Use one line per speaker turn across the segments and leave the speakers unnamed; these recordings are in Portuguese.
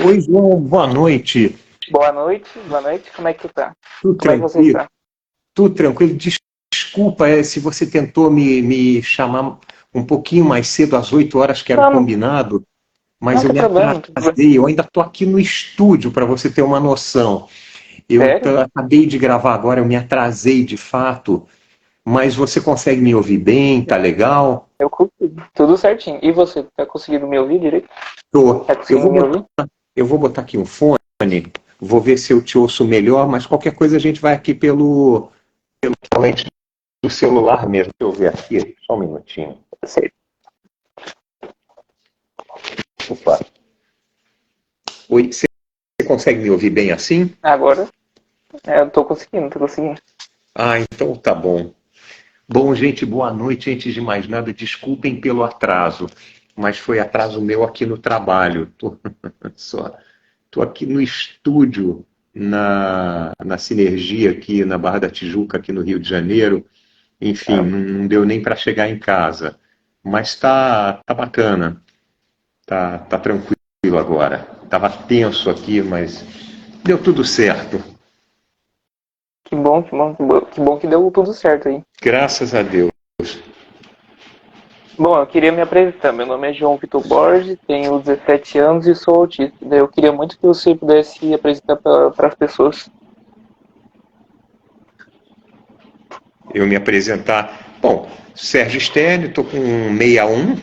Oi, João, boa noite.
Boa noite, como é que tá?
Tudo
Como é que você
tranquilo?
está?
Tudo tranquilo. Desculpa se você tentou me chamar um pouquinho mais cedo, às 8 horas, que era o
Não,
combinado, mas
não
eu
tem
me
problema, não tem problema.
atrasei. Eu ainda estou aqui no estúdio, para você ter uma noção.
Sério?
Acabei de gravar agora, eu me atrasei de fato, mas você consegue me ouvir bem? Tá legal?
Eu consigo. Tudo certinho. E você, tá conseguindo me ouvir direito?
Tô.
Tá conseguindo me ouvir?
Eu vou botar aqui um fone, vou ver se eu te ouço melhor, mas qualquer coisa a gente vai aqui pelo lente do celular mesmo. Deixa eu ver aqui, só um minutinho.
Sei.
Opa. Oi, você consegue me ouvir bem assim?
Agora, eu tô conseguindo.
Ah, então tá bom. Bom, gente, boa noite. Antes de mais nada, desculpem pelo atraso, mas foi atraso meu aqui no trabalho. Tô aqui no estúdio, na Sinergia, aqui na Barra da Tijuca, aqui no Rio de Janeiro. Enfim,
Ah,
não deu nem para chegar em casa. Mas tá bacana, tá tranquilo agora. Tava tenso aqui, mas deu tudo certo.
que bom que deu tudo certo aí.
Graças a Deus.
Bom, eu queria me apresentar. Meu nome é João Vitor Borges, tenho 17 anos e sou autista. Daí eu queria muito que você pudesse apresentar para as pessoas.
Eu me apresentar. Bom, Sérgio Stélio, estou com 61,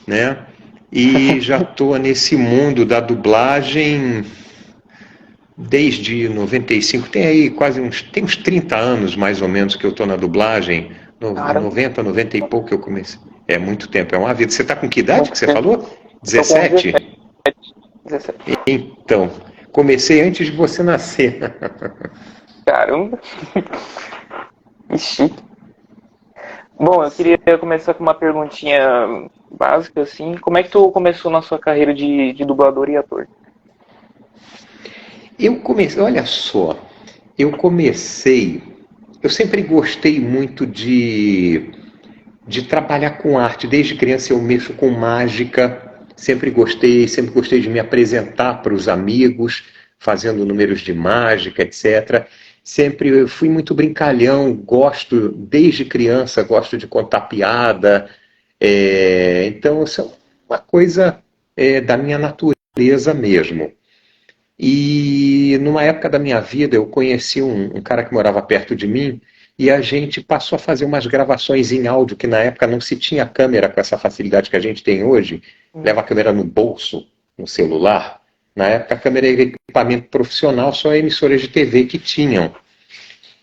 né? E já estou nesse mundo da dublagem desde 95. Tem aí tem uns 30 anos mais ou menos que eu estou na dublagem.
Cara,
90, 90 e pouco que eu comecei. É muito tempo, é uma vida. Você está com que idade que
muito
você
tempo.
falou?
Eu tô com 17.
17?
17.
Então, comecei antes de você nascer.
Caramba. Ixi. Bom, eu queria começar com uma perguntinha básica, assim. Como é que tu começou na sua carreira de dublador e ator?
Eu comecei, olha só, eu sempre gostei muito de trabalhar com arte. Desde criança eu mexo com mágica, sempre gostei de me apresentar para os amigos, fazendo números de mágica, etc. Sempre fui muito brincalhão, desde criança, gosto de contar piada. Então, isso é uma coisa da minha natureza mesmo. E numa época da minha vida eu conheci um cara que morava perto de mim e a gente passou a fazer umas gravações em áudio que na época não se tinha câmera com essa facilidade que a gente tem hoje. Leva a câmera no bolso, no celular. Na época a câmera era equipamento profissional, só emissoras de TV que tinham.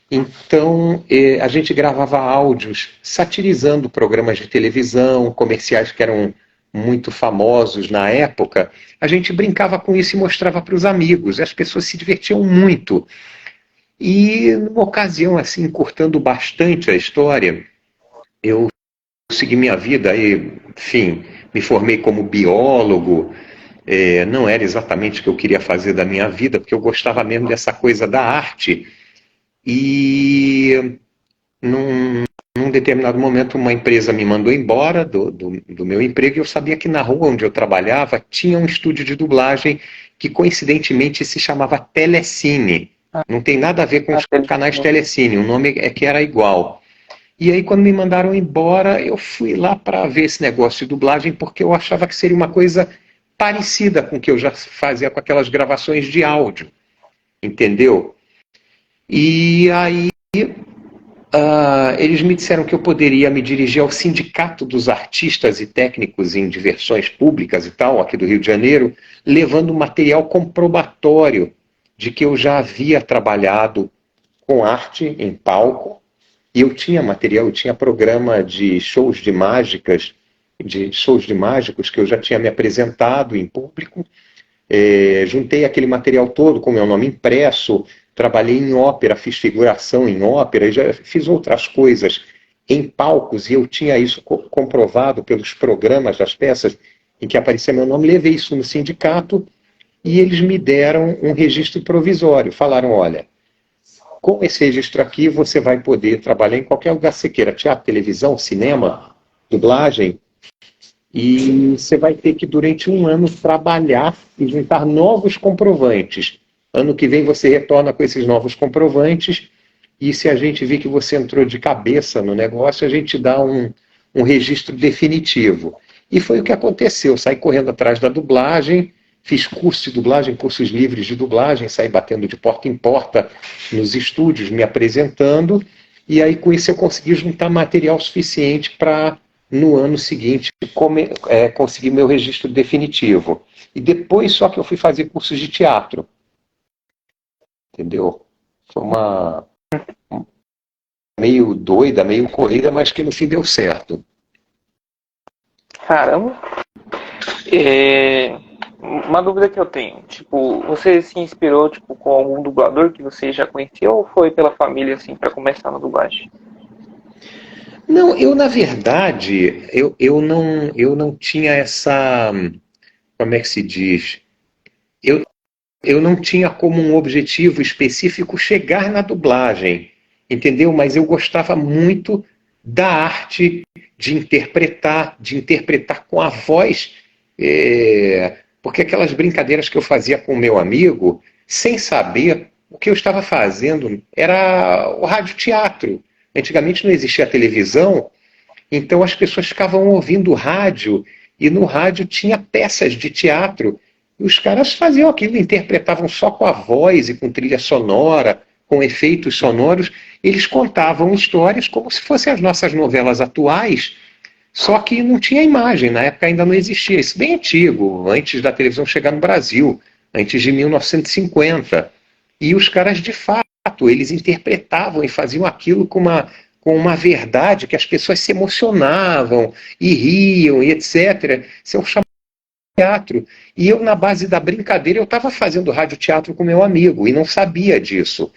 Então a gente gravava áudios satirizando programas de televisão, comerciais que eram muito famosos na época. A gente brincava com isso e mostrava para os amigos. As pessoas se divertiam muito. E numa ocasião, assim, cortando bastante a história, eu segui minha vida e, enfim, me formei como biólogo. Não era exatamente o que eu queria fazer da minha vida, porque eu gostava mesmo dessa coisa da arte. E num determinado momento, uma empresa me mandou embora do meu emprego e eu sabia que na rua onde eu trabalhava tinha um estúdio de dublagem que coincidentemente se chamava Telecine. Não tem nada a ver com os canais Telecine, o nome é que era igual. E aí, quando me mandaram embora, eu fui lá para ver esse negócio de dublagem porque eu achava que seria uma coisa parecida com o que eu já fazia com aquelas gravações de áudio, entendeu? E aí eles me disseram que eu poderia me dirigir ao Sindicato dos Artistas e Técnicos em Diversões Públicas e tal, aqui do Rio de Janeiro, levando material comprobatório de que eu já havia trabalhado com arte em palco, e eu tinha material, eu tinha programa de shows de mágicas, de shows de mágicos que eu já tinha me apresentado em público. Juntei aquele material todo com meu nome impresso, trabalhei em ópera, fiz figuração em ópera, e já fiz outras coisas em palcos, e eu tinha isso comprovado pelos programas das peças em que aparecia meu nome. Levei isso no sindicato e eles me deram um registro provisório. Falaram, olha, com esse registro aqui você vai poder trabalhar em qualquer lugar que você queira, teatro, televisão, cinema, dublagem. e você vai ter que, durante um ano, trabalhar e juntar novos comprovantes. Ano que vem você retorna com esses novos comprovantes, e se a gente vir que você entrou de cabeça no negócio, a gente dá um registro definitivo. E foi o que aconteceu. Saí correndo atrás da dublagem, fiz curso de dublagem, cursos livres de dublagem, saí batendo de porta em porta nos estúdios, me apresentando, e aí com isso eu consegui juntar material suficiente para, no ano seguinte, conseguir meu registro definitivo. E depois só que eu fui fazer cursos de teatro. Entendeu? Foi uma meio doida, meio corrida, mas que no fim deu certo.
Caramba. Uma dúvida que eu tenho, tipo, você se inspirou tipo, com algum dublador que você já conhecia ou foi pela família assim para começar na dublagem?
Não, eu na verdade, eu não tinha essa, como é que se diz? Eu não tinha como um objetivo específico chegar na dublagem, entendeu? Mas eu gostava muito da arte de interpretar com a voz, porque aquelas brincadeiras que eu fazia com o meu amigo, sem saber, o que eu estava fazendo era o radioteatro. Antigamente não existia televisão, então as pessoas ficavam ouvindo rádio, e no rádio tinha peças de teatro. E os caras faziam aquilo, interpretavam só com a voz e com trilha sonora, com efeitos sonoros. Eles contavam histórias como se fossem as nossas novelas atuais, só que não tinha imagem, na época ainda não existia. Isso bem antigo, antes da televisão chegar no Brasil, antes de 1950. E os caras, de fato, eles interpretavam e faziam aquilo com uma verdade que as pessoas se emocionavam e riam e etc. Isso é o chamado teatro. E eu, na base da brincadeira, eu estava fazendo radioteatro com meu amigo e não sabia disso.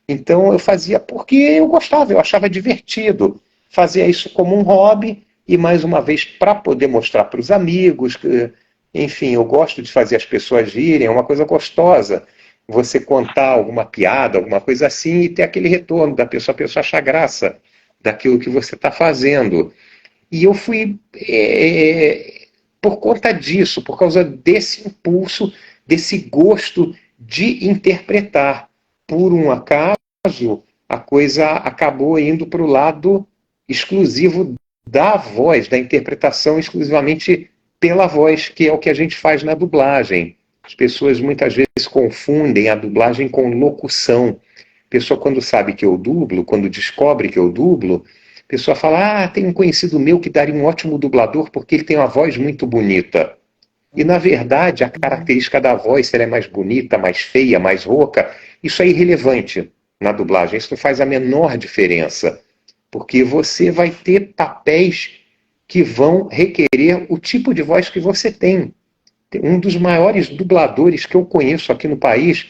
Então eu fazia porque eu gostava, eu achava divertido. Fazia isso como um hobby e, mais uma vez, para poder mostrar para os amigos. Enfim, eu gosto de fazer as pessoas rirem, é uma coisa gostosa. Você contar alguma piada, alguma coisa assim, e ter aquele retorno da pessoa, a pessoa achar graça daquilo que você está fazendo. E eu fui, por conta disso, por causa desse impulso, desse gosto de interpretar. Por um acaso, a coisa acabou indo para o lado exclusivo da voz, da interpretação exclusivamente pela voz, que é o que a gente faz na dublagem. As pessoas muitas vezes confundem a dublagem com locução. A pessoa, quando sabe que eu dublo, quando descobre que eu dublo, a pessoa fala, tem um conhecido meu que daria um ótimo dublador porque ele tem uma voz muito bonita. E, na verdade, a característica da voz, se ela é mais bonita, mais feia, mais rouca, isso é irrelevante na dublagem. Isso não faz a menor diferença. Porque você vai ter papéis que vão requerer o tipo de voz que você tem. Um dos maiores dubladores que eu conheço aqui no país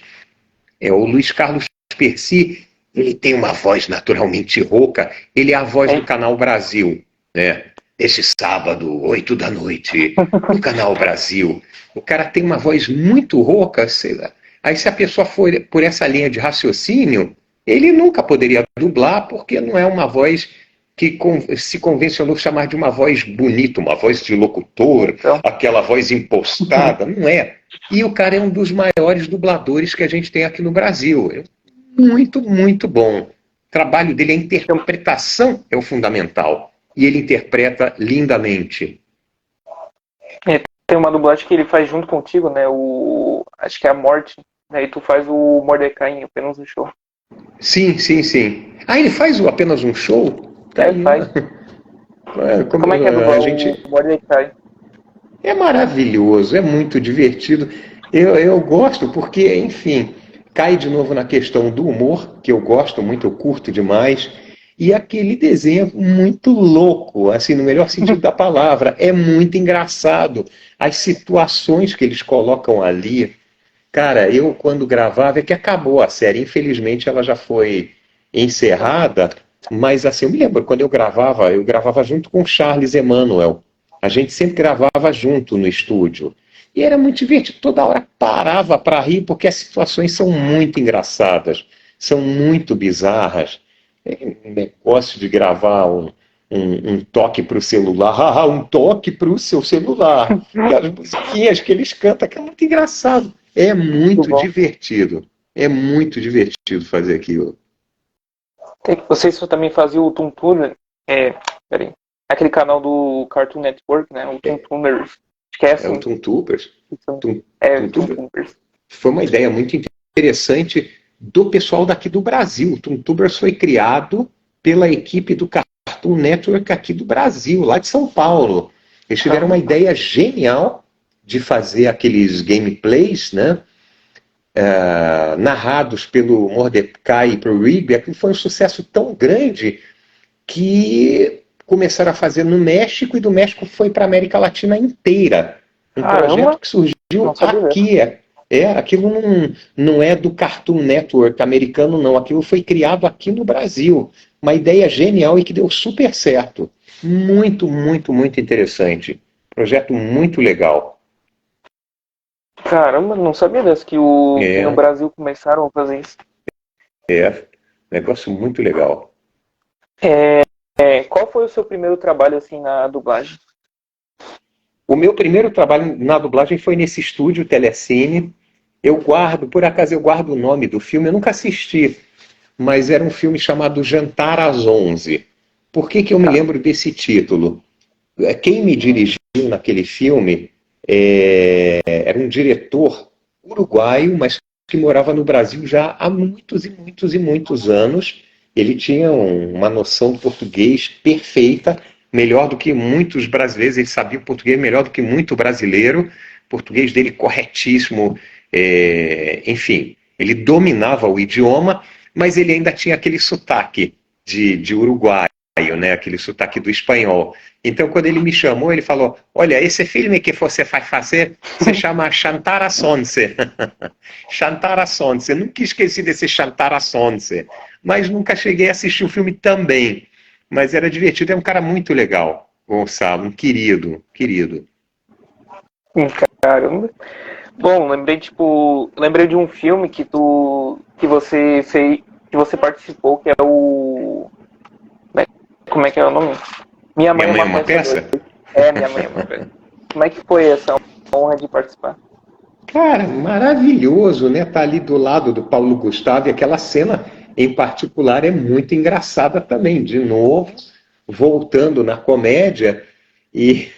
é o Luiz Carlos Percy. Ele tem uma voz naturalmente rouca. Ele é a voz do Canal Brasil, né? Este sábado, 8 da noite, no Canal Brasil. O cara tem uma voz muito rouca. Sei lá. Aí, se a pessoa for por essa linha de raciocínio, ele nunca poderia dublar, porque não é uma voz que se convencionou chamar de uma voz bonita, uma voz de locutor, aquela voz impostada. Não é. E o cara é um dos maiores dubladores que a gente tem aqui no Brasil. É muito, muito bom. O trabalho dele, a interpretação é o fundamental. E ele interpreta lindamente.
Tem uma dublagem que ele faz junto contigo, né? Acho que é a Morte. Aí tu faz o Mordecai em Apenas um Show.
Sim, sim, sim. Ele faz Apenas um Show?
Ele faz. Como é que é dublar o Mordecai?
É maravilhoso, é muito divertido. Eu gosto porque, enfim, cai de novo na questão do humor, que eu gosto muito, eu curto demais, e aquele desenho muito louco, assim, no melhor sentido da palavra. É muito engraçado. As situações que eles colocam ali. Cara, eu quando gravava, é que acabou a série, infelizmente ela já foi encerrada, mas assim, eu me lembro, quando eu gravava junto com o Charles Emanuel. A gente sempre gravava junto no estúdio. E era muito divertido, toda hora parava para rir, porque as situações são muito engraçadas, são muito bizarras. Tem um negócio de gravar um toque para o celular, um toque para o seu celular. E as musiquinhas que eles cantam, que é muito engraçado. É
Muito
muito
bom.
divertido. É muito divertido fazer aquilo.
Vocês também faziam o Toon Tuner? Peraí. Aquele canal do Cartoon Network, né? O Toon Tuners. Acho que é
É o
assim.
Toontubers. Toon
Toon
Tubers
Tuners.
foi uma ideia muito interessante do pessoal daqui do Brasil. O Toontubers foi criado pela equipe do Cartoon Network aqui do Brasil, lá de São Paulo. Eles tiveram uma ideia genial de fazer aqueles gameplays, né? Narrados pelo Mordecai e pelo Rigby. Aquilo foi um sucesso tão grande que começaram a fazer no México e do México foi para a América Latina inteira. Um projeto que surgiu aqui. Aquilo não é do Cartoon Network americano, não. Aquilo foi criado aqui no Brasil. Uma ideia genial e que deu super certo. Muito, muito, muito interessante. Projeto muito legal.
Caramba, não sabia dessa, que no Brasil começaram a fazer isso.
Negócio muito legal.
Qual foi o seu primeiro trabalho assim na dublagem?
O meu primeiro trabalho na dublagem foi nesse estúdio Telecine. Por acaso eu guardo o nome do filme, eu nunca assisti, mas era um filme chamado Jantar às 11. Por que eu me lembro desse título? Quem me dirigiu naquele filme era um diretor uruguaio, mas que morava no Brasil já há muitos e muitos e muitos anos. Ele tinha uma noção do português perfeita, melhor do que muitos brasileiros. Ele sabia o português melhor do que muito brasileiro. O português dele corretíssimo. Enfim, ele dominava o idioma, mas ele ainda tinha aquele sotaque de uruguaio, né? Aquele sotaque do espanhol. Então, quando ele me chamou, ele falou: olha, esse filme que você vai fazer se chama Chantar às 11. Chantar às 11. Nunca esqueci desse Chantar às 11. Mas nunca cheguei a assistir o filme também. Mas era divertido. É um cara muito legal, Gonçalo. Um querido.
Caramba. Bom, lembrei de um filme que você fez, que você participou, que é o... Como é que é o nome? Minha Mãe é uma Peça? Minha Mãe é uma Peça. Como é que foi essa honra de participar?
Cara, maravilhoso, né? Tá ali do lado do Paulo Gustavo, e aquela cena em particular é muito engraçada também. De novo, voltando na comédia e...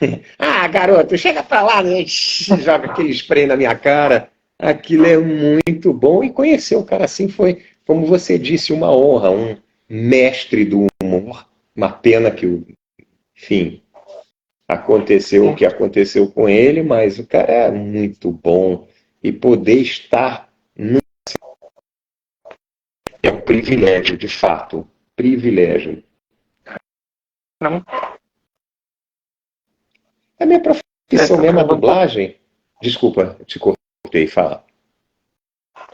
garoto, chega pra lá, né? Joga aquele spray na minha cara. Aquilo é muito bom. E conhecer o cara assim foi, como você disse, uma honra. Um mestre do humor. Uma pena que, enfim, aconteceu o que aconteceu com ele, mas o cara é muito bom. E poder estar é um privilégio, de fato. Privilégio.
Não.
A minha profissão mesmo, a dublagem... Desculpa, te cortei, fala.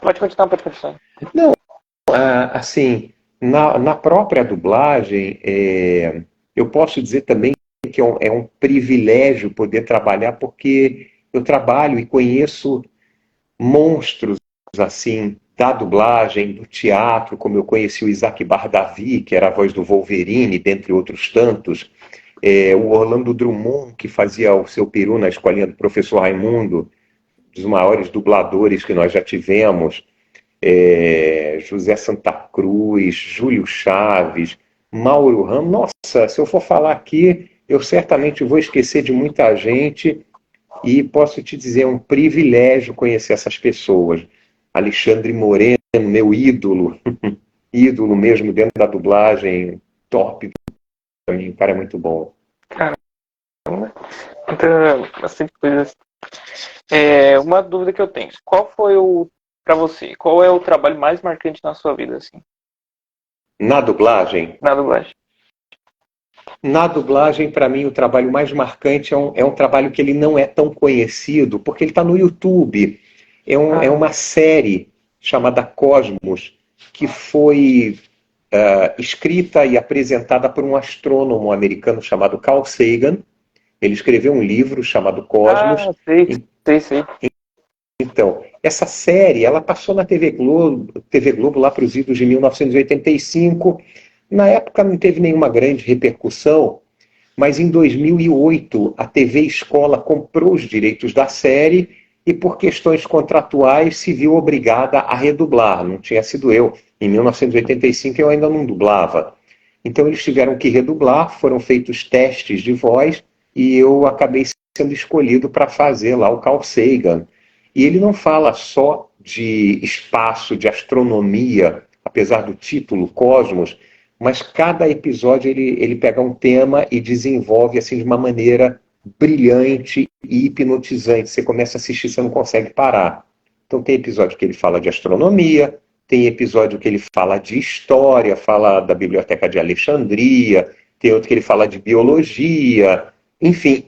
Pode continuar.
Não, assim, na própria dublagem, eu posso dizer também que é um privilégio poder trabalhar, porque eu trabalho e conheço monstros, assim, da dublagem, do teatro, como eu conheci o Isaac Bardavi, que era a voz do Wolverine, dentre outros tantos, o Orlando Drummond, que fazia o seu peru na escolinha do professor Raimundo, dos maiores dubladores que nós já tivemos, José Santa Cruz, Júlio Chaves, Mauro Ramos. Nossa, se eu for falar aqui, eu certamente vou esquecer de muita gente, e posso te dizer, é um privilégio conhecer essas pessoas. Alexandre Moreno, meu ídolo, ídolo mesmo dentro da dublagem, top para mim, o cara é muito bom.
Caramba, bastante coisas. Uma dúvida que eu tenho: para você, qual é o trabalho mais marcante na sua vida, assim?
Na dublagem?
Na dublagem.
Na dublagem, para mim, o trabalho mais marcante é um trabalho que ele não é tão conhecido, porque ele está no YouTube. É uma série chamada Cosmos, que foi escrita e apresentada por um astrônomo americano chamado Carl Sagan. Ele escreveu um livro chamado Cosmos.
Sei.
Então, essa série, ela passou na TV Globo lá para os idos de 1985. Na época não teve nenhuma grande repercussão, mas em 2008 a TV Escola comprou os direitos da série e por questões contratuais se viu obrigada a redublar. Não tinha sido eu. Em 1985 eu ainda não dublava. Então eles tiveram que redublar, foram feitos testes de voz e eu acabei sendo escolhido para fazer lá o Carl Sagan. E ele não fala só de espaço, de astronomia, apesar do título Cosmos, mas cada episódio ele pega um tema e desenvolve assim de uma maneira brilhante e hipnotizante. Você começa a assistir, você não consegue parar. Então tem episódio que ele fala de astronomia, tem episódio que ele fala de história, fala da Biblioteca de Alexandria, tem outro que ele fala de biologia, enfim,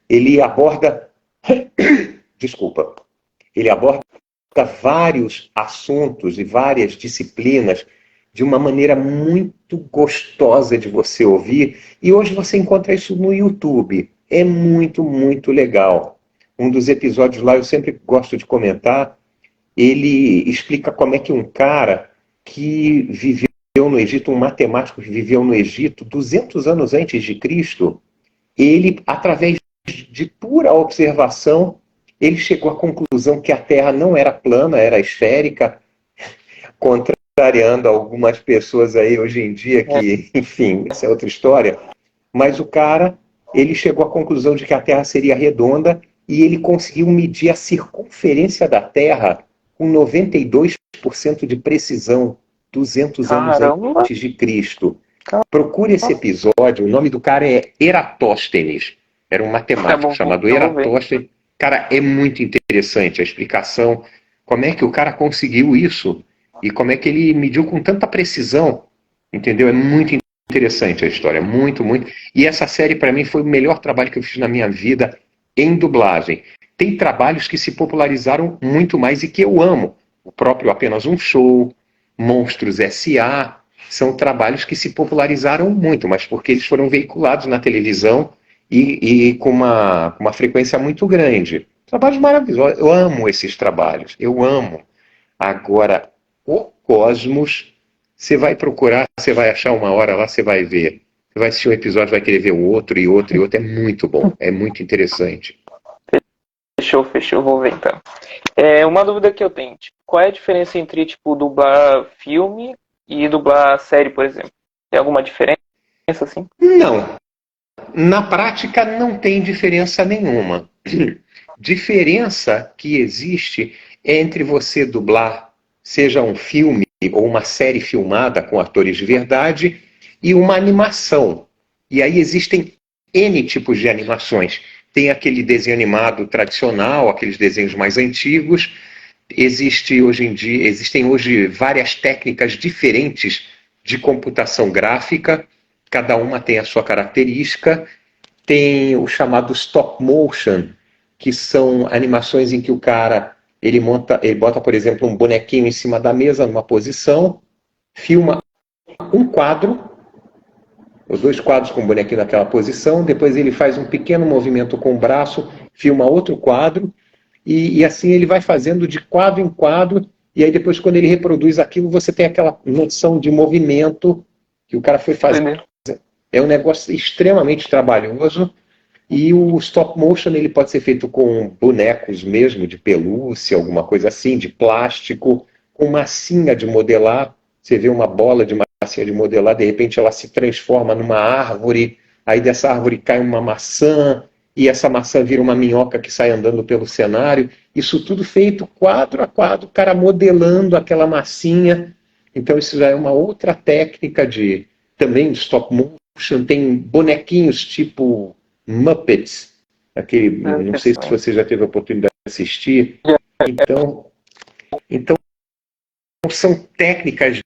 ele aborda, desculpa, ele aborda vários assuntos e várias disciplinas de uma maneira muito gostosa de você ouvir, e hoje você encontra isso no YouTube. É muito, muito legal. Um dos episódios lá eu sempre gosto de comentar, ele explica como é que um cara que viveu no Egito, um matemático que viveu no Egito 200 anos antes de Cristo, ele, através de pura observação, ele chegou à conclusão que a Terra não era plana, era esférica, contrariando algumas pessoas aí hoje em dia que, enfim, essa é outra história, mas o cara, ele chegou à conclusão de que a Terra seria redonda e ele conseguiu medir a circunferência da Terra com 92% de precisão, 200 anos antes de Cristo. Procure esse episódio, o nome do cara é Eratóstenes, era um matemático chamado Eratóstenes. Cara, é muito interessante a explicação, como é que o cara conseguiu isso e como é que ele mediu com tanta precisão, entendeu? É muito interessante a história, muito, muito. E essa série, para mim, foi o melhor trabalho que eu fiz na minha vida em dublagem. Tem trabalhos que se popularizaram muito mais e que eu amo. O próprio Apenas um Show, Monstros S.A., são trabalhos que se popularizaram muito, mas porque eles foram veiculados na televisão e com uma frequência muito grande. Trabalhos maravilhosos. Eu amo esses trabalhos. Eu amo. Agora, o Cosmos, você vai procurar, você vai achar uma hora lá, você vai ver. Você vai assistir um episódio, vai querer ver o outro e outro e outro. É muito bom. É muito interessante.
Fechou, vou ver então. Uma dúvida que eu tenho, tipo, qual é a diferença entre, tipo, dublar filme e dublar série, por exemplo? Tem alguma diferença, assim?
Não. Na prática, não tem diferença nenhuma. Diferença que existe é entre você dublar, seja um filme ou uma série filmada com atores de verdade, e uma animação. E aí existem N tipos de animações. Tem aquele desenho animado tradicional, aqueles desenhos mais antigos. Existem hoje várias técnicas diferentes de computação gráfica, cada uma tem a sua característica. Tem o chamado stop motion, que são animações em que o cara ele bota, por exemplo, um bonequinho em cima da mesa numa posição, filma um quadro, os dois quadros com o bonequinho naquela posição, depois ele faz um pequeno movimento com o braço, filma outro quadro, e assim ele vai fazendo de quadro em quadro, e aí depois quando ele reproduz aquilo, você tem aquela noção de movimento que o cara foi fazendo. É um negócio extremamente trabalhoso, e o stop motion ele pode ser feito com bonecos mesmo, de pelúcia, alguma coisa assim, de plástico, com massinha de modelar. Você vê uma bola de massinha de modelar, de repente ela se transforma numa árvore, aí dessa árvore cai uma maçã, e essa maçã vira uma minhoca que sai andando pelo cenário. Isso tudo feito quadro a quadro, o cara modelando aquela massinha. Então isso já é uma outra técnica também de stop motion. Tem bonequinhos tipo Muppets, não sei se você já teve a oportunidade de assistir. Então são técnicas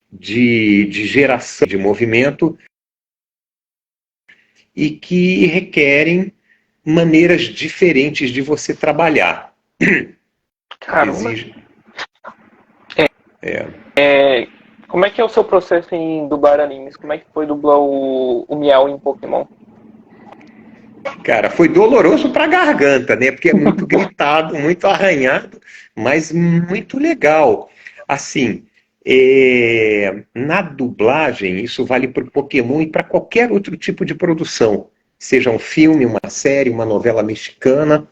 de geração de movimento e que requerem maneiras diferentes de você trabalhar.
Caramba. Como é que é o seu processo em dublar animes? Como é que foi dublar o Miau em Pokémon?
Cara, foi doloroso pra garganta, né? Porque é muito gritado, muito arranhado, mas muito legal. Assim, Na dublagem, isso vale para o Pokémon e para qualquer outro tipo de produção, seja um filme, uma série, uma novela mexicana.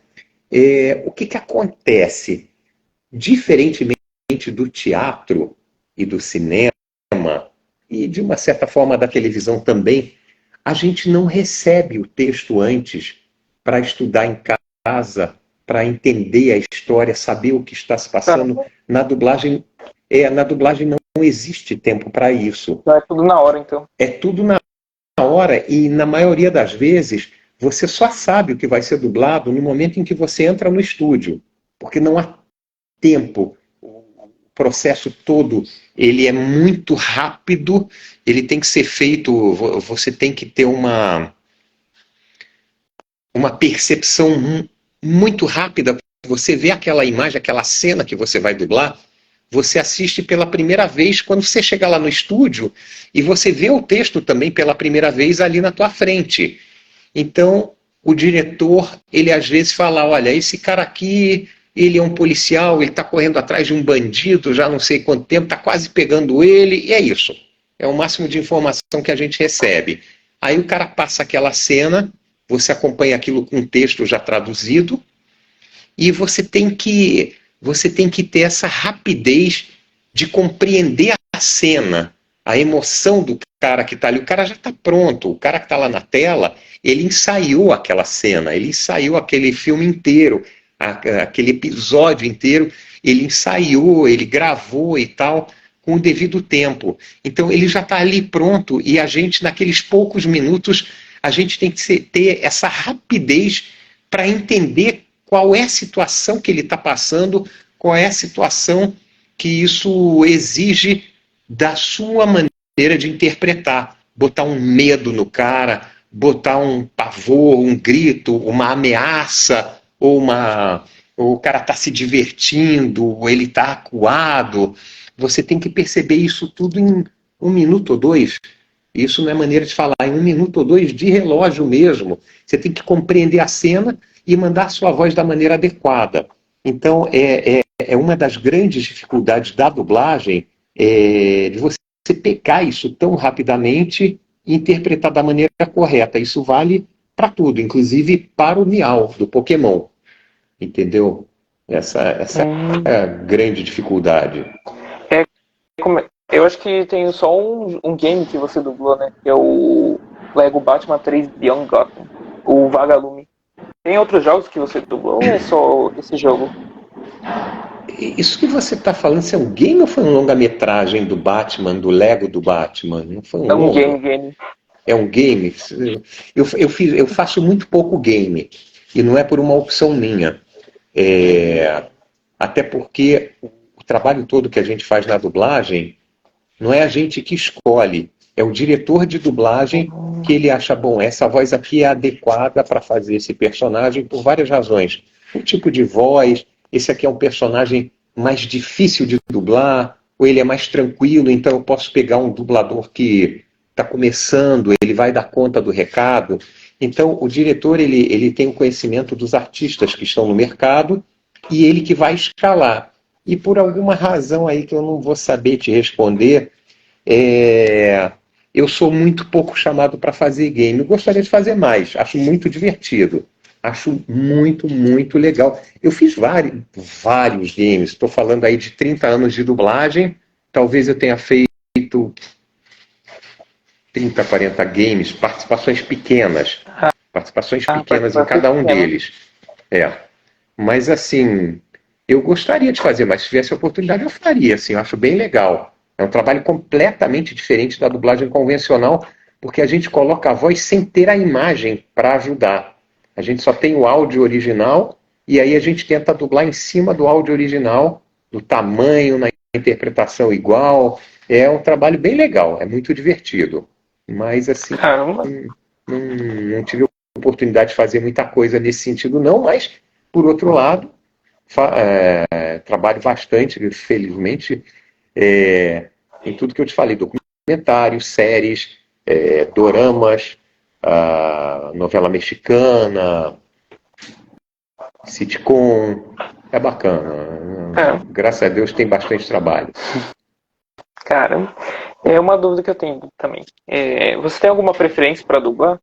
O que que acontece? Diferentemente do teatro e do cinema, e de uma certa forma da televisão também, a gente não recebe o texto antes para estudar em casa, para entender a história, saber o que está se passando. Na dublagem não existe tempo para isso.
É tudo na hora, então.
É tudo na hora e, na maioria das vezes, você só sabe o que vai ser dublado no momento em que você entra no estúdio, porque não há tempo. O processo todo, ele é muito rápido, ele tem que ser feito, você tem que ter uma percepção muito rápida. Você vê aquela imagem, aquela cena que você vai dublar, você assiste pela primeira vez quando você chega lá no estúdio e você vê o texto também pela primeira vez ali na tua frente. Então, o diretor, ele às vezes fala, olha, esse cara aqui, ele é um policial, ele está correndo atrás de um bandido já não sei quanto tempo, está quase pegando ele, e é isso. É o máximo de informação que a gente recebe. Aí o cara passa aquela cena, você acompanha aquilo com um texto já traduzido, e você tem que ter essa rapidez de compreender a cena, a emoção do cara que está ali. O cara já está pronto, o cara que está lá na tela, ele ensaiou aquela cena, ele ensaiou aquele filme inteiro, aquele episódio inteiro, ele ensaiou, ele gravou e tal, com o devido tempo. Então ele já está ali pronto e a gente, naqueles poucos minutos, a gente tem que ter essa rapidez para entender qual é a situação que ele está passando, qual é a situação que isso exige da sua maneira de interpretar. Botar um medo no cara, botar um pavor, um grito, uma ameaça, ou o cara está se divertindo, ou ele está acuado. Você tem que perceber isso tudo em 1 minuto ou 2. Isso não é maneira de falar, em 1 minuto ou 2 de relógio mesmo. Você tem que compreender a cena e mandar a sua voz da maneira adequada. Então, é uma das grandes dificuldades da dublagem, de você pegar isso tão rapidamente e interpretar da maneira correta. Isso vale para tudo, inclusive para o Miau, do Pokémon. Entendeu? Essa é a grande dificuldade.
Eu acho que tem só um game que você dublou, né? Que é o Lego Batman 3 Beyond Gotham, o Vagalume. Tem outros jogos que você dublou ou é só esse jogo?
Isso que você está falando, isso é um game ou foi uma longa-metragem do Batman, do Lego do Batman? Não foi um
É um
longa?
game.
É um game? Eu faço muito pouco game, e não é por uma opção minha. Até porque o trabalho todo que a gente faz na dublagem não é a gente que escolhe, é o diretor de dublagem que ele acha, bom, essa voz aqui é adequada para fazer esse personagem por várias razões. O tipo de voz, esse aqui é um personagem mais difícil de dublar, ou ele é mais tranquilo, então eu posso pegar um dublador que está começando, ele vai dar conta do recado. Então o diretor ele tem o conhecimento dos artistas que estão no mercado e ele que vai escalar. E por alguma razão aí que eu não vou saber te responder, eu sou muito pouco chamado para fazer game. Eu gostaria de fazer mais, acho muito divertido. Acho muito, muito legal. Eu fiz vários games, estou falando aí de 30 anos de dublagem, talvez eu tenha feito 30, 40 games, participações pequenas em cada um deles. Mas assim, eu gostaria de fazer, mas se tivesse oportunidade eu faria, assim, eu acho bem legal. É um trabalho completamente diferente da dublagem convencional, porque a gente coloca a voz sem ter a imagem para ajudar. A gente só tem o áudio original e aí a gente tenta dublar em cima do áudio original, do tamanho, na interpretação igual. É um trabalho bem legal, é muito divertido. Mas assim, não tive oportunidade de fazer muita coisa nesse sentido não, mas por outro lado, trabalho bastante, felizmente, em tudo que eu te falei, documentários, séries, doramas, novela mexicana, sitcom, é bacana. Graças a Deus tem bastante trabalho.
Cara, é uma dúvida que eu tenho também. Você tem alguma preferência para dublar?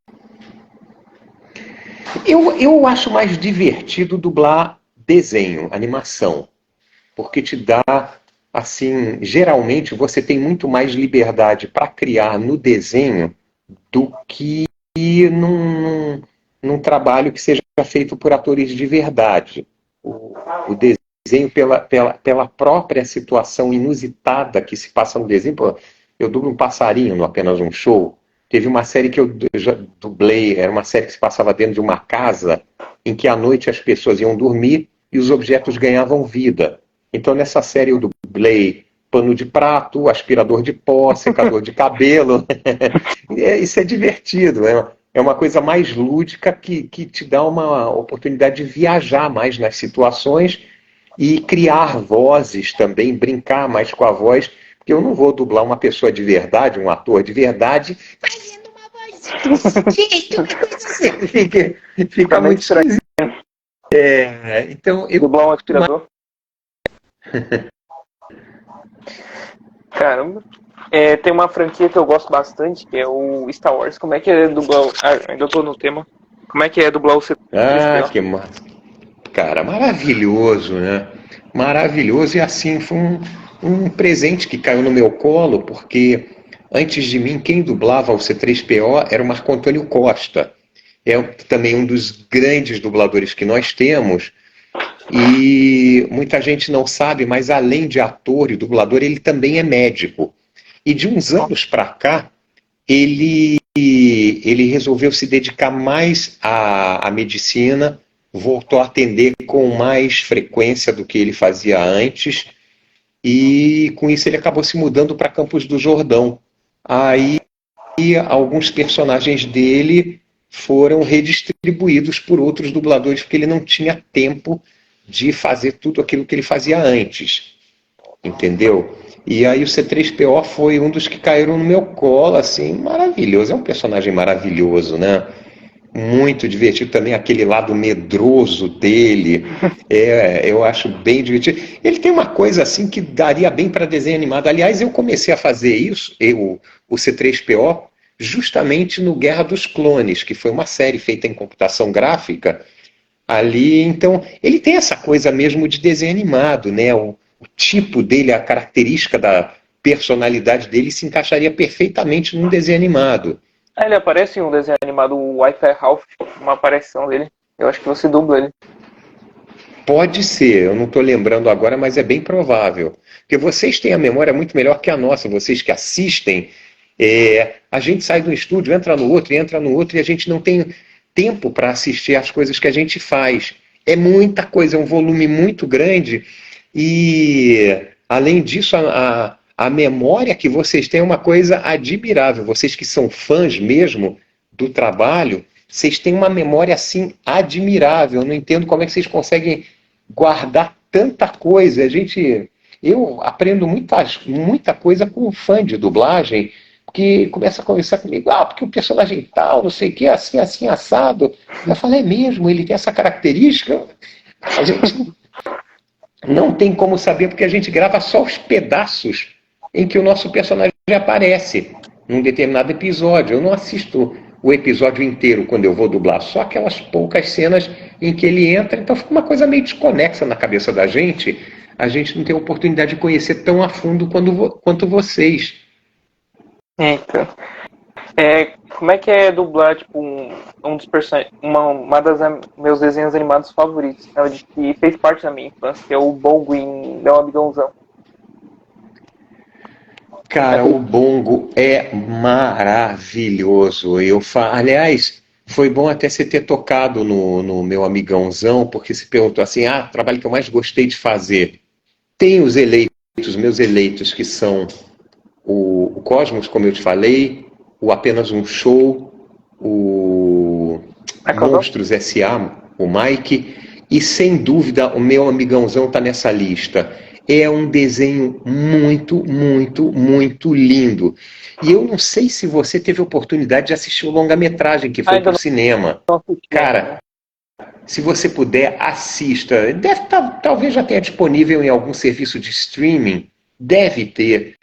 Eu acho mais divertido dublar desenho, animação, porque te dá, assim, geralmente você tem muito mais liberdade para criar no desenho do que num trabalho que seja feito por atores de verdade. O desenho, pela própria situação inusitada que se passa no desenho, pô, eu dublo um passarinho no Apenas um Show. Teve uma série que eu já dublei, era uma série que se passava dentro de uma casa, em que à noite as pessoas iam dormir e os objetos ganhavam vida. Então nessa série eu dublei pano de prato, aspirador de pó, secador de cabelo. Isso é divertido, é uma coisa mais lúdica que te dá uma oportunidade de viajar mais nas situações e criar vozes também, brincar mais com a voz, porque eu não vou dublar uma pessoa de verdade, um ator de verdade, fazendo uma voz desse jeito, uma coisa assim. Fica muito estranho. Então,
dublar um aspirador? Caramba. Tem uma franquia que eu gosto bastante, que é o Star Wars. Como é que é dublar... ainda tô no tema. Como é que é dublar o C3PO?
Que massa. Cara, maravilhoso, né? Maravilhoso. E assim, foi um presente que caiu no meu colo, porque antes de mim, quem dublava o C3PO era o Marco Antônio Costa. É também um dos grandes dubladores que nós temos. E muita gente não sabe, mas além de ator e dublador, ele também é médico. E de uns anos para cá, ele resolveu se dedicar mais à medicina, voltou a atender com mais frequência do que ele fazia antes, e com isso ele acabou se mudando para Campos do Jordão. Aí alguns personagens dele foram redistribuídos por outros dubladores, porque ele não tinha tempo de fazer tudo aquilo que ele fazia antes, entendeu? E aí o C3PO foi um dos que caíram no meu colo, assim, maravilhoso. É um personagem maravilhoso, né? Muito divertido também, aquele lado medroso dele. Eu acho bem divertido. Ele tem uma coisa assim que daria bem para desenho animado. Aliás, eu comecei a fazer isso, o C3PO, justamente no Guerra dos Clones, que foi uma série feita em computação gráfica. Ali, então, ele tem essa coisa mesmo de desenho animado, né? O tipo dele, a característica da personalidade dele se encaixaria perfeitamente num desenho animado.
Ele aparece em um desenho animado, o Wi-Fi Ralph, uma aparição dele. Eu acho que você dubla ele.
Pode ser, eu não estou lembrando agora, mas é bem provável. Porque vocês têm a memória muito melhor que a nossa, vocês que assistem. A gente sai de um estúdio, entra no outro e a gente não tem tempo para assistir as coisas que a gente faz. É muita coisa, é um volume muito grande e, além disso, a memória que vocês têm é uma coisa admirável. Vocês que são fãs mesmo do trabalho, vocês têm uma memória assim admirável. Eu não entendo como é que vocês conseguem guardar tanta coisa. Eu aprendo muita coisa com um fã de dublagem, que começa a conversar comigo, porque o personagem tal, não sei o que, assim, assim, assado. Eu falo, é mesmo, ele tem essa característica. A gente não tem como saber, porque a gente grava só os pedaços em que o nosso personagem aparece num determinado episódio. Eu não assisto o episódio inteiro quando eu vou dublar, só aquelas poucas cenas em que ele entra, então fica uma coisa meio desconexa na cabeça da gente. A gente não tem a oportunidade de conhecer tão a fundo quanto vocês.
Então, como é que é dublar tipo um dos personagens, uma das meus desenhos animados favoritos, que fez parte da minha infância, que é o Bongo em Meu Amigãozão.
Cara, o Bongo é maravilhoso. Aliás, foi bom até você ter tocado no Meu Amigãozão, porque se perguntou assim, o trabalho que eu mais gostei de fazer. Tem os meus eleitos, que são o Cosmos, como eu te falei, o Apenas um Show, o Monstros S.A., o Mike, e sem dúvida o Meu Amigãozão está nessa lista. É um desenho muito, muito, muito lindo. E eu não sei se você teve a oportunidade de assistir o longa-metragem que foi para o cinema. Cara, se você puder, assista. Talvez já tenha disponível em algum serviço de streaming. Deve ter.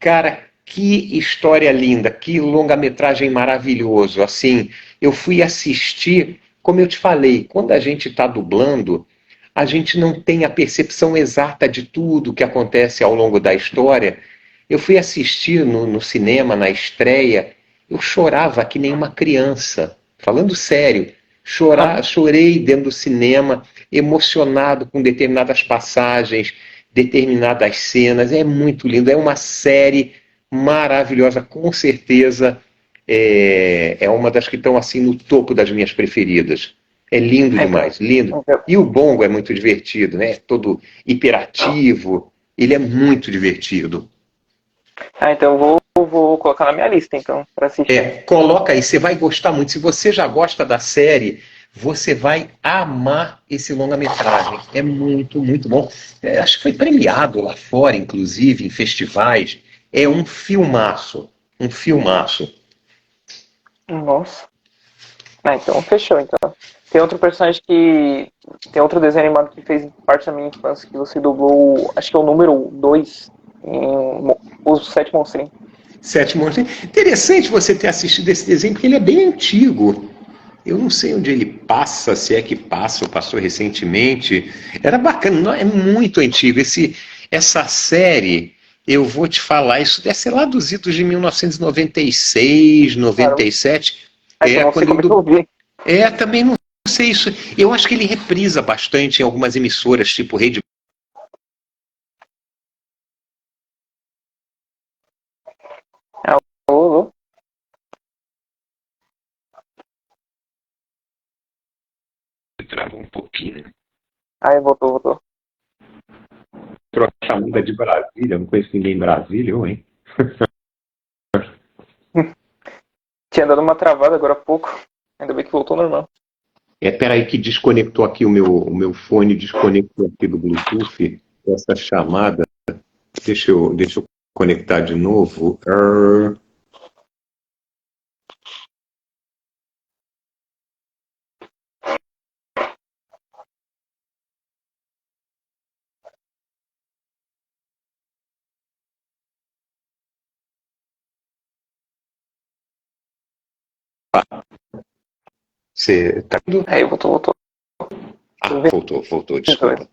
Cara, que história linda, que longa-metragem maravilhoso. Assim, eu fui assistir, como eu te falei, quando a gente está dublando, a gente não tem a percepção exata de tudo que acontece ao longo da história. Eu fui assistir no cinema, na estreia, eu chorava que nem uma criança. Falando sério, chorei dentro do cinema, emocionado com determinadas passagens, determinadas cenas. É muito lindo, é uma série maravilhosa, com certeza é uma das que estão assim no topo das minhas preferidas. É lindo
Então,
demais, lindo.
então,
E o Bongo é muito divertido, né? Todo hiperativo, ele é muito divertido.
então eu vou colocar na minha lista, então, para assistir.
Coloca aí, você vai gostar muito. Se você já gosta da série, você vai amar esse longa-metragem. É muito, muito bom. Acho que foi premiado lá fora, inclusive, em festivais. É um filmaço, um filmaço.
Nossa. Então fechou, então. Tem outro personagem que... Tem outro desenho animado que fez parte da minha infância, que você dublou, acho que é o número 2 em Os Sete Monstrinhos.
Sete Monstros. Interessante você ter assistido esse desenho, porque ele é bem antigo. Eu não sei onde ele passa, se é que passa ou passou recentemente. Era bacana, não, é muito antigo. Essa série, eu vou te falar, isso deve ser lá dos idos de 1996,
Claro.
97.
Então não sei
Quando
como é que eu vi.
também não sei isso. Eu acho que ele reprisa bastante em algumas emissoras, tipo Rede.
Alô?
Trava um pouquinho.
Aí voltou.
Troca a chamada de Brasília, não conheço ninguém em Brasília, eu, hein?
Tinha dado uma travada agora há pouco. Ainda bem que voltou ao normal.
Peraí que desconectou aqui o meu fone, desconectou aqui do Bluetooth, essa chamada. Deixa eu conectar de novo. Você tá vendo?
Aí voltou.
Voltou, desculpa.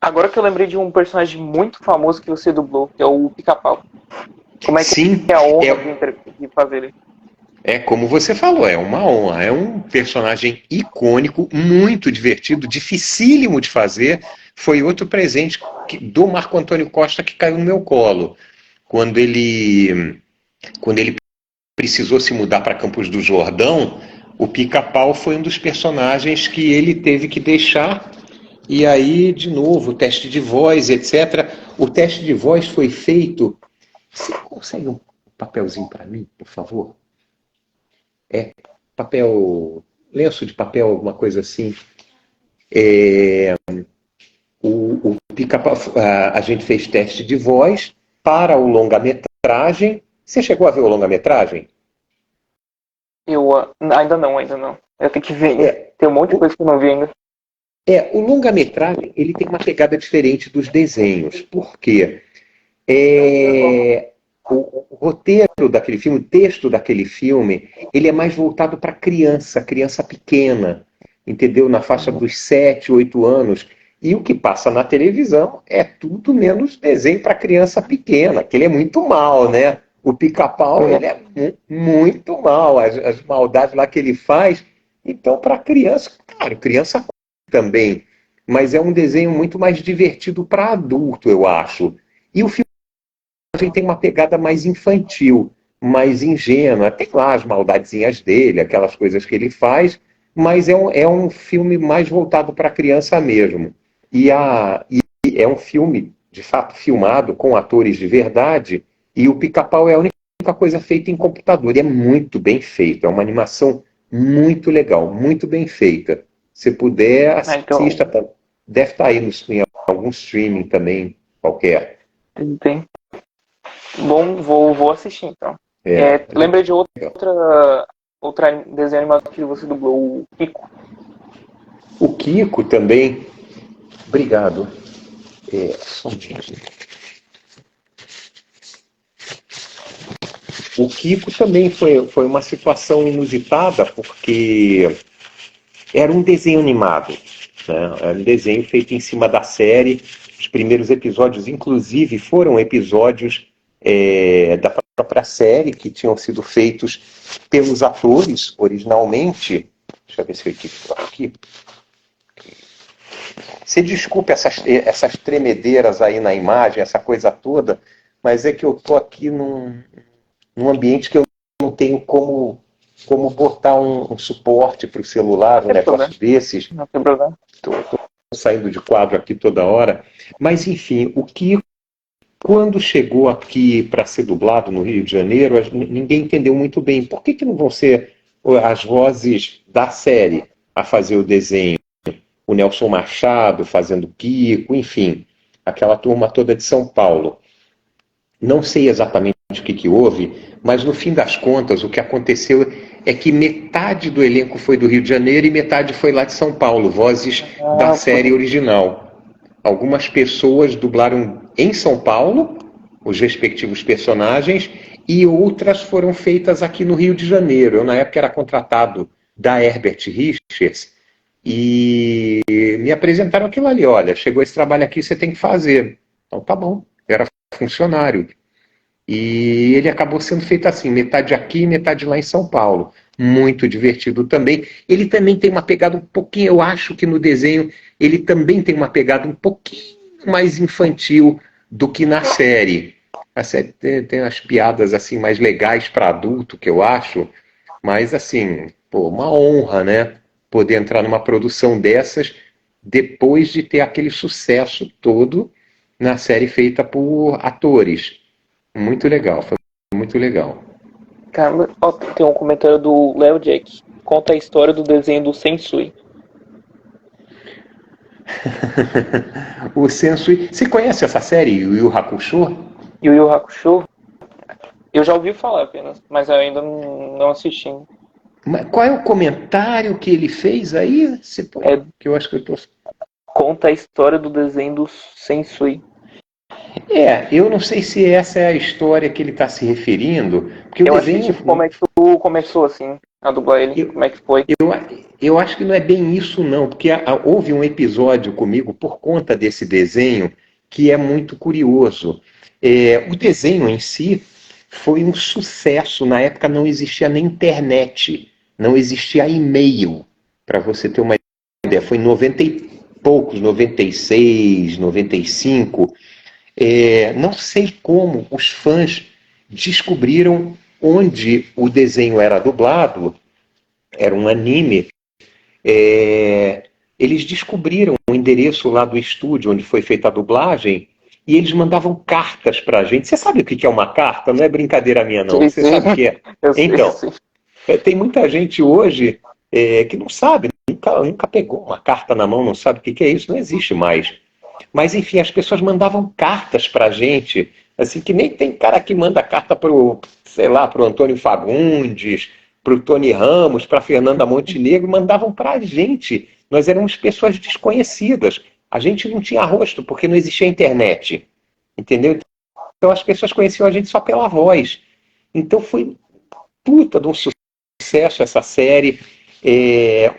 Agora que eu lembrei de um personagem muito famoso que você dublou, que é o Pica-Pau. Como é que
Sim,
é a honra de fazer ele?
como você falou, é uma honra. É um personagem icônico, muito divertido, dificílimo de fazer. Foi outro presente do Marco Antônio Costa que caiu no meu colo. Quando ele precisou se mudar para Campos do Jordão, o Pica-Pau foi um dos personagens que ele teve que deixar. E aí, de novo, o teste de voz, etc. O teste de voz foi feito. Você consegue um papelzinho para mim, por favor? Papel, lenço de papel, alguma coisa assim. O Pica-Pau, a gente fez teste de voz para o longa-metragem. Você chegou a ver o longa-metragem?
Ainda não. Eu tenho que ver.
É,
Tem um monte de
o,
coisa que eu não vi ainda.
o longa-metragem ele tem uma pegada diferente dos desenhos. Por quê? O roteiro daquele filme, o texto daquele filme, ele é mais voltado para criança pequena, entendeu? Na faixa dos 7, 8 anos. E o que passa na televisão é tudo menos desenho para criança pequena, que ele é muito mal, né? O Pica-Pau, ele é muito mal, as maldades lá que ele faz. Então, para criança, claro, criança também, mas é um desenho muito mais divertido para adulto, eu acho. E o filme tem uma pegada mais infantil, mais ingênua. Tem lá as maldadezinhas dele, aquelas coisas que ele faz, mas é um filme mais voltado para a criança mesmo. E é um filme, de fato, filmado com atores de verdade, e o Pica-Pau é a única coisa feita em computador. E é muito bem feito, é uma animação muito legal, muito bem feita. Se puder,
Então,
assista. Deve estar aí em algum streaming também, qualquer.
tem. Bom, vou assistir então.
É,
Lembrei de
legal.
outra desenho animado que você dublou, o Kiko.
O Kiko também. Obrigado. Só um minutinho. O Kiko também foi uma situação inusitada, porque era um desenho animado, né? Era um desenho feito em cima da série. Os primeiros episódios, inclusive, foram episódios da própria série, que tinham sido feitos pelos atores originalmente. Deixa eu ver se eu equilibro aqui. Você desculpe essas tremedeiras aí na imagem, essa coisa toda, mas é que eu estou aqui num ambiente que eu não tenho como botar um suporte para o celular, um negócio desses.
Não tem problema.
Estou saindo de quadro aqui toda hora. Mas, enfim, o que, quando chegou aqui para ser dublado no Rio de Janeiro, ninguém entendeu muito bem. Por que não vão ser as vozes da série a fazer o desenho? O Nelson Machado fazendo Kiko, enfim, aquela turma toda de São Paulo. Não sei exatamente o que houve, mas no fim das contas o que aconteceu é que metade do elenco foi do Rio de Janeiro e metade foi lá de São Paulo, vozes da série original. Algumas pessoas dublaram em São Paulo os respectivos personagens e outras foram feitas aqui no Rio de Janeiro. Eu, na época, era contratado da Herbert Richards e me apresentaram aquilo ali. Olha, chegou esse trabalho aqui, você tem que fazer. Então, tá bom. Era funcionário. E ele acabou sendo feito assim, metade aqui e metade lá em São Paulo. Muito divertido também. Ele também tem uma pegada um pouquinho, eu acho que no desenho, ele também tem uma pegada um pouquinho mais infantil do que na série. A série tem as piadas assim mais legais para adulto, que eu acho, mas assim, pô, uma honra, né? Poder entrar numa produção dessas depois de ter aquele sucesso todo na série feita por atores. Muito legal, foi muito legal.
Caramba, ó, tem um comentário do Léo Jack. Conta a história do desenho do Sensui.
O Sensui. Você conhece essa série, Yu Yu Hakusho?
Yu Yu Hakusho? Eu já ouvi falar apenas, mas eu ainda não assisti.
Mas qual é o comentário que ele fez aí? Que eu acho que eu tô...
Conta a história do desenho do Sensui.
Eu não sei se essa é a história que ele está se referindo, porque
eu
o
acho
desenho...
que, tipo, como é que tu começou, assim, a dublar ele? Como é que foi?
Eu acho que não é bem isso, não, porque houve um episódio comigo por conta desse desenho que é muito curioso. O desenho em si foi um sucesso. Na época não existia nem internet, não existia e-mail, para você ter uma ideia. Foi em 90 e poucos, 96, 95... não sei como os fãs descobriram onde o desenho era dublado, era um anime. Eles descobriram o endereço lá do estúdio onde foi feita a dublagem e eles mandavam cartas para a gente. Você sabe o que é uma carta? Não é brincadeira minha, não. Você sabe o que é? Então, tem muita gente hoje que não sabe, nunca pegou uma carta na mão, não sabe o que é isso, não existe mais. Mas, enfim, as pessoas mandavam cartas para a gente, assim, que nem tem cara que manda carta para o Antônio Fagundes, para o Tony Ramos, para a Fernanda Montenegro, mandavam para a gente. Nós éramos pessoas desconhecidas. A gente não tinha rosto, porque não existia internet. Entendeu? Então as pessoas conheciam a gente só pela voz. Então foi puta de um sucesso essa série.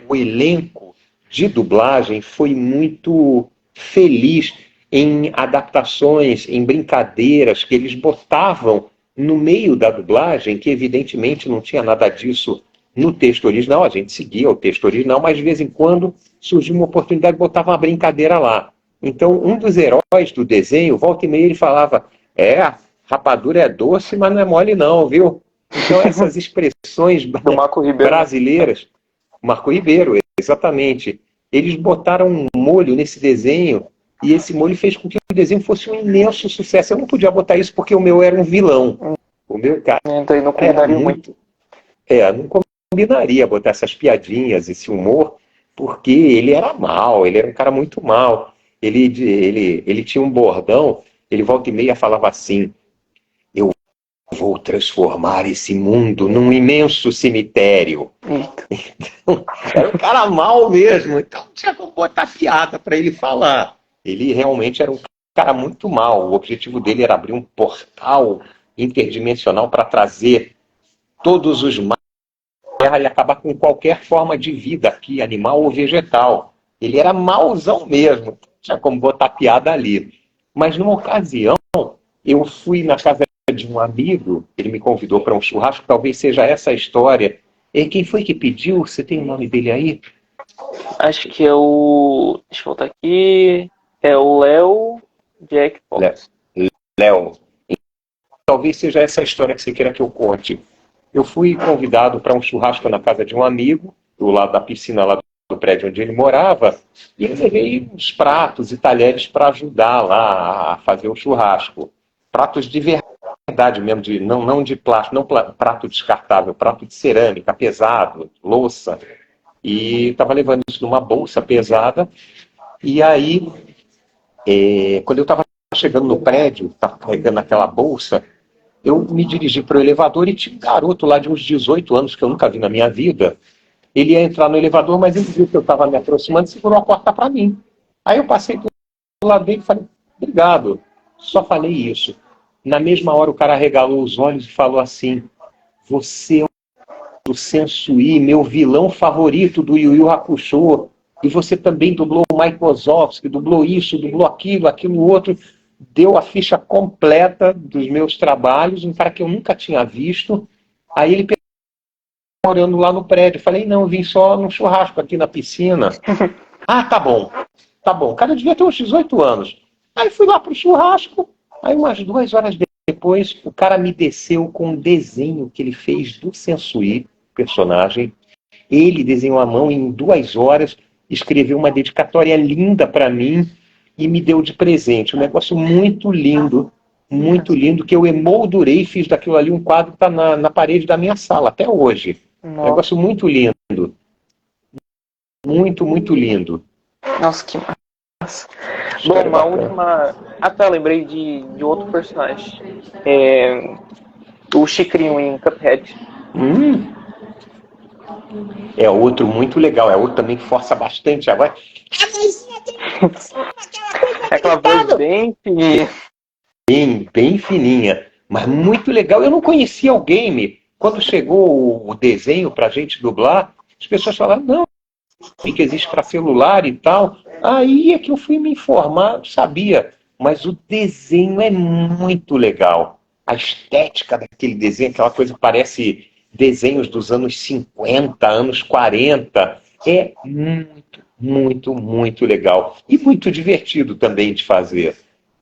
O elenco de dublagem foi muito feliz em adaptações, em brincadeiras que eles botavam no meio da dublagem, que evidentemente não tinha nada disso no texto original. A gente seguia o texto original, mas de vez em quando surgia uma oportunidade de botar uma brincadeira lá. Então, um dos heróis do desenho, volta e meia, ele falava: rapadura é doce, mas não é mole não, viu? Então, essas expressões brasileiras... Marco Ribeiro, exatamente. Eles botaram um molho nesse desenho e esse molho fez com que o desenho fosse um imenso sucesso. Eu não podia botar isso porque o meu era um vilão. O meu cara
então, não combinaria muito.
Não combinaria botar essas piadinhas, esse humor, porque ele era mau, ele era um cara muito mau. Ele tinha um bordão, ele volta e meia falava assim: eu vou transformar esse mundo num imenso cemitério. Então, era um cara mau mesmo, então não tinha como botar piada para ele falar. Ele realmente era um cara muito mau. O objetivo dele era abrir um portal interdimensional para trazer todos os males da Terra e acabar com qualquer forma de vida aqui, animal ou vegetal. Ele era mauzão mesmo, não tinha como botar piada ali. Mas numa ocasião, eu fui na casa de um amigo, ele me convidou para um churrasco, talvez seja essa a história. E quem foi que pediu? Você tem o nome dele aí?
Acho que é o... Deixa eu voltar aqui. É o Léo Jack Fox.
Léo. Talvez seja essa a história que você queira que eu conte. Eu fui convidado para um churrasco na casa de um amigo, do lado da piscina lá do prédio onde ele morava, e eu levei uns pratos e talheres para ajudar lá a fazer o churrasco. Pratos de verdade mesmo, não de plástico, não prato descartável, prato de cerâmica, pesado, louça. E estava levando isso numa bolsa pesada. E aí, quando eu estava chegando no prédio, estava carregando aquela bolsa, eu me dirigi para o elevador e tinha um garoto lá de uns 18 anos que eu nunca vi na minha vida. Ele ia entrar no elevador, mas ele viu que eu estava me aproximando e segurou a porta para mim. Aí eu passei do lado dele e falei, obrigado. Só falei isso. Na mesma hora o cara arregalou os olhos e falou assim, você é o Sensui, meu vilão favorito do Yu Yu Hakusho. E você também dublou o Mike Wazowski, dublou isso, dublou aquilo outro. Deu a ficha completa dos meus trabalhos, um cara que eu nunca tinha visto. Aí ele morando lá no prédio. Falei, não, eu vim só num churrasco aqui na piscina. Ah, tá bom. O cara devia ter uns 18 anos. Aí fui lá pro churrasco, aí umas 2 horas depois, o cara me desceu com um desenho que ele fez do Sensui, personagem. Ele desenhou à mão em 2 horas, escreveu uma dedicatória linda para mim e me deu de presente. Um negócio muito lindo, que eu emoldurei e fiz daquilo ali um quadro que está na parede da minha sala, até hoje.
Nossa.
Um negócio muito lindo. Muito lindo.
Nossa, que massa. Bom, uma última... Até lembrei de outro personagem. O Chicrinho em Cuphead.
É outro muito legal. É outro também que força bastante. Agora...
Aquela voz bem fininha.
Bem fininha. Mas muito legal. Eu não conhecia o game. Quando chegou o desenho pra gente dublar, as pessoas falaram, não, que existe para celular e tal. Aí é que eu fui me informar, sabia. Mas o desenho é muito legal. A estética daquele desenho, aquela coisa que parece desenhos dos anos 50, anos 40. É muito legal. E muito divertido também de fazer.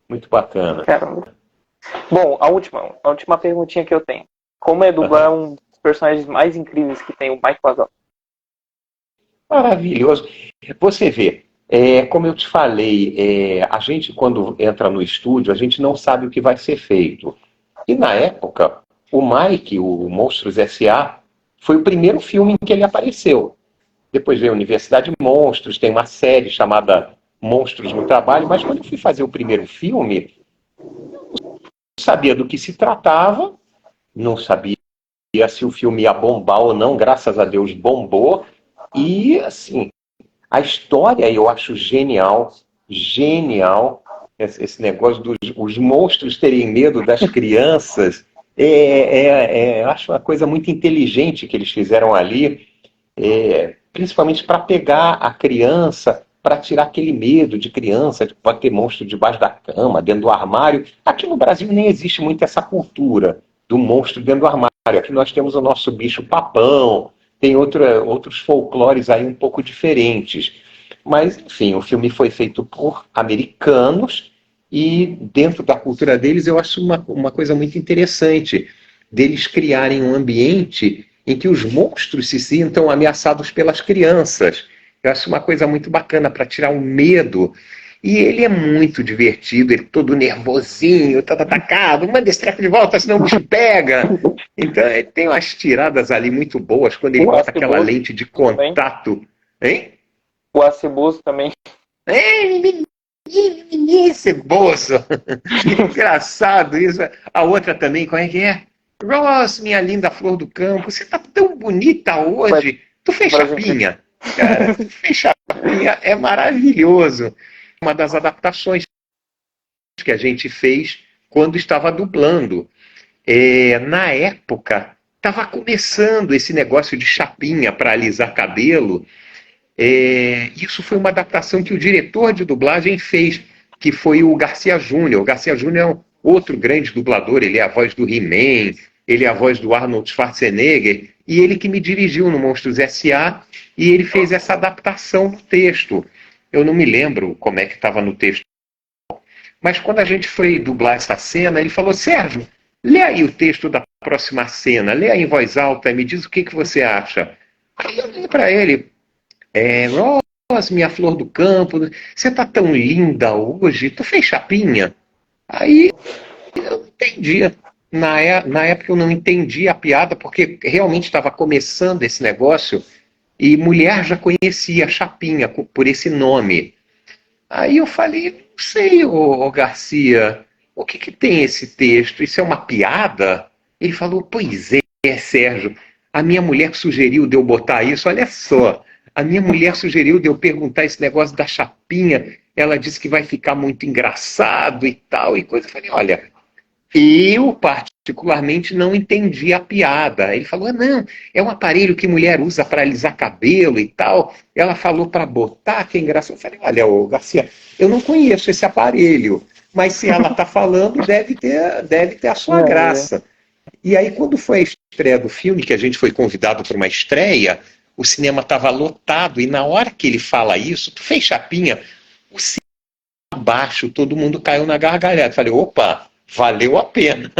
Muito bacana.
Caramba. Bom, a última perguntinha que eu tenho. Como é dublar um dos personagens mais incríveis que tem, o Mike Wazowski?
Maravilhoso. Você vê, como eu te falei, a gente quando entra no estúdio, a gente não sabe o que vai ser feito. E na época, o Mike, o Monstros S.A., foi o primeiro filme em que ele apareceu. Depois veio a Universidade de Monstros, tem uma série chamada Monstros no Trabalho, mas quando eu fui fazer o primeiro filme, não sabia do que se tratava, não sabia se o filme ia bombar ou não, graças a Deus bombou. E, assim, a história eu acho genial. Esse negócio dos os monstros terem medo das crianças. Eu acho uma coisa muito inteligente que eles fizeram ali, principalmente para pegar a criança, para tirar aquele medo de criança, de pode ter monstro debaixo da cama, dentro do armário. Aqui no Brasil nem existe muito essa cultura do monstro dentro do armário. Aqui nós temos o nosso bicho-papão, tem outros folclores aí um pouco diferentes. Mas, enfim, o filme foi feito por americanos e dentro da cultura deles eu acho uma coisa muito interessante deles criarem um ambiente em que os monstros se sintam ameaçados pelas crianças. Eu acho uma coisa muito bacana para tirar o medo. E ele é muito divertido, ele todo nervosinho, todo atacado, manda esse treco de volta, senão o bicho pega. Então tem umas tiradas ali muito boas, quando ele bota aquela lente de contato. Hein?
O Aceboso também.
Ceboso. Engraçado isso. A outra também, qual é que é? Ross, minha linda flor do campo, você tá tão bonita hoje. Tu fez chapinha? Cara, tu fez chapinha, é maravilhoso. Uma das adaptações que a gente fez quando estava dublando. Na época, estava começando esse negócio de chapinha para alisar cabelo. Isso foi uma adaptação que o diretor de dublagem fez, que foi o Garcia Júnior. O Garcia Júnior é um outro grande dublador, ele é a voz do He-Man, ele é a voz do Arnold Schwarzenegger, e ele que me dirigiu no Monstros S.A., e ele fez essa adaptação do texto. Eu não me lembro como é que estava no texto, mas quando a gente foi dublar essa cena, ele falou: Sérgio, lê aí o texto da próxima cena, lê aí em voz alta e me diz o que você acha. Aí eu li para ele: Rose, minha flor do campo, você tá tão linda hoje, tu fez chapinha? Aí eu não entendia. Na época eu não entendi a piada, porque realmente estava começando esse negócio e mulher já conhecia a chapinha por esse nome. Aí eu falei: não sei, ô Garcia, o que tem esse texto? Isso é uma piada? Ele falou: pois é, Sérgio, a minha mulher sugeriu de eu botar isso, olha só. A minha mulher sugeriu de eu perguntar esse negócio da chapinha. Ela disse que vai ficar muito engraçado e tal, e coisa. Eu falei: olha, eu particularmente não entendi a piada. Ele falou: não, é um aparelho que mulher usa para alisar cabelo e tal. Ela falou para botar, que é engraçado. Eu falei: olha, ô Garcia, eu não conheço esse aparelho, mas se ela está falando, deve ter a sua graça. E aí, quando foi a estreia do filme, que a gente foi convidado para uma estreia, o cinema estava lotado, e na hora que ele fala isso, tu fez chapinha, o cinema abaixo, todo mundo caiu na gargalhada. Falei: opa, valeu a pena.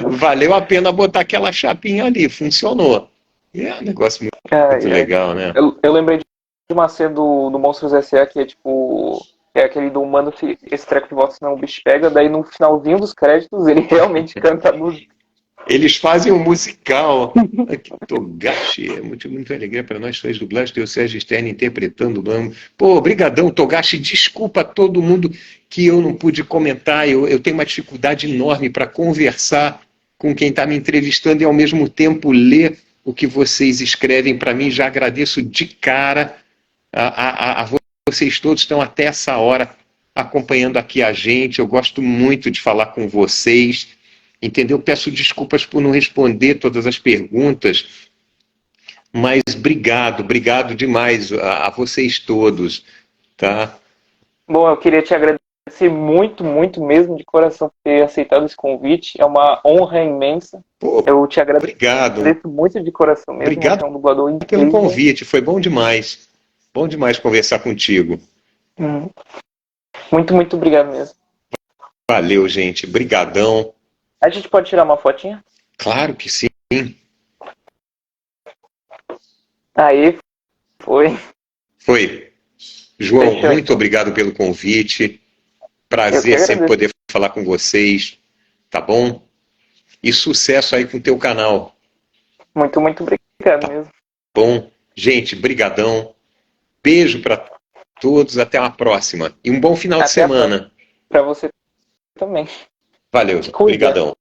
Valeu a pena botar aquela chapinha ali, funcionou. E é um negócio muito legal, né?
Eu lembrei de uma cena do Monstros S.A. que é tipo... É aquele do Mano, esse treco de volta senão o bicho pega, daí no finalzinho dos créditos ele realmente canta a música.
Eles fazem um musical. Aqui, Togashi, é muita alegria para nós três dublagens ter o Sérgio Stern interpretando o nome. Pô, brigadão, Togashi, desculpa a todo mundo que eu não pude comentar. Eu tenho uma dificuldade enorme para conversar com quem está me entrevistando e ao mesmo tempo ler o que vocês escrevem para mim. Já agradeço de cara a vocês todos que estão até essa hora acompanhando aqui a gente. Eu gosto muito de falar com vocês. Entendeu? Peço desculpas por não responder todas as perguntas, mas obrigado demais a vocês todos, tá?
Bom, eu queria te agradecer muito, muito mesmo de coração por ter aceitado esse convite. É uma honra imensa.
Pô,
eu te agradeço
obrigado.
Muito de coração mesmo.
Obrigado
é um dublador incrível.
pelo convite, foi bom demais. Bom demais conversar contigo.
Muito, muito obrigado mesmo.
Valeu, gente. Brigadão.
A gente pode tirar uma fotinha?
Claro que sim.
Aí, foi.
João,
Fechou,
muito
então.
obrigado pelo convite. Prazer sempre poder falar com vocês. Tá bom? E sucesso aí com o teu canal.
Muito, muito obrigado mesmo.
Bom, gente, brigadão. Beijo para todos. Até uma próxima. E um bom final de semana.
Para você também.
Valeu, obrigadão.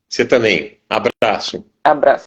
Você também. Abraço.
Abraço.